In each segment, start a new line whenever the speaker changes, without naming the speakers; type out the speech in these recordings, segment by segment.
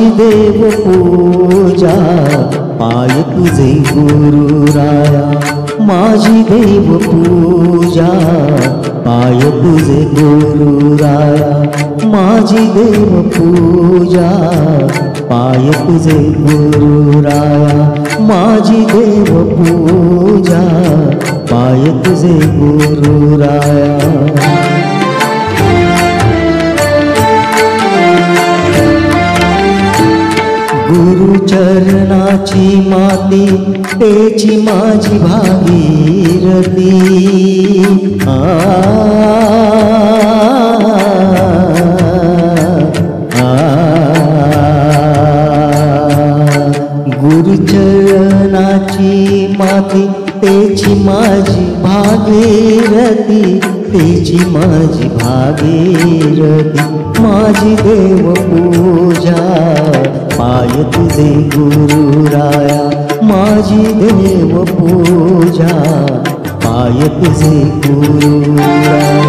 माझी देव पूजा पाय तुझे गुरुराया, माझी देव पूजा पाय तुझे गुरुराया, माझी देव पूजा पाय तुझे गुरुराया, माझी देव पूजा पाय तुझे गुरुराया। गुरुचरणाची माती तेची माझी भागीरथी, गुरुचरणाची माती तेची माझी भागीरथी, तेची माझी भागीरथी, माझी देव पूजा पाय तुझे गुरुराया, माझी देव पूजा पाय तुझे गुरुराया।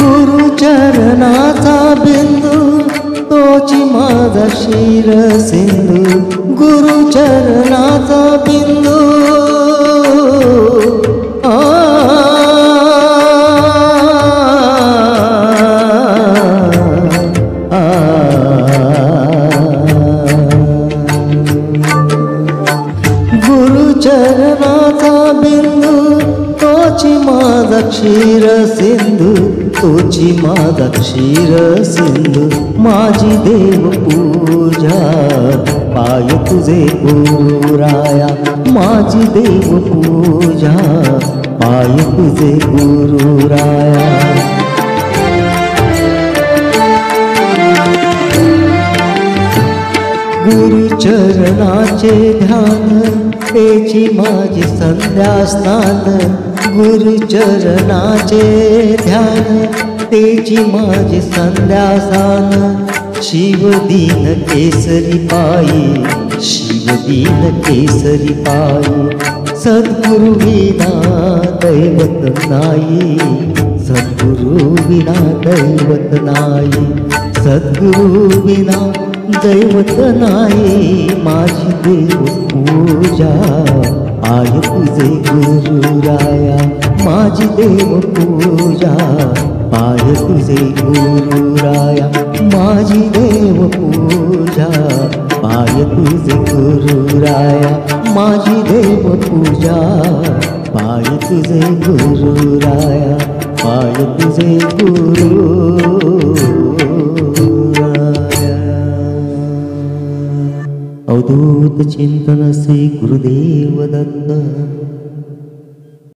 गुरुचरणाचा बिंदू तोची माझा शिरसिंधू, गुरुचरणाचा बिंदू गुरुचरणाचा बिंदू तोची माझा क्षीरसिंधू, तोची माझा क्षीरसिंधू, माझी देव पूजा पाय तुझे गुरुराया, माझी देव पूजा पाय तुझे गुरुराया। गुरुचरणाचे ध्यान तेची माझी संध्या स्नान, गुरुचरणाचे ध्यान तेची माझी संध्या स्नान, शिवदीन केसरी पायी, शिवदीन केसरी पायी, सद्गुरु विना दैवत नाही, सद्गुरु विना दैवत नाही, सद्गुरु विना दैवत नाही, माझी देव पूजा पाय तुझे गुरुराया, माझी देव पूजा पाय तुझे गुरुराया, माझी देव पूजा पाय तुझे गुरुराया, माझी देव पूजा पाय तुझे गुरुराया, पाय तुझे गुरुराया। अवधूत चिंतन श्री गुरुदेव दत्त।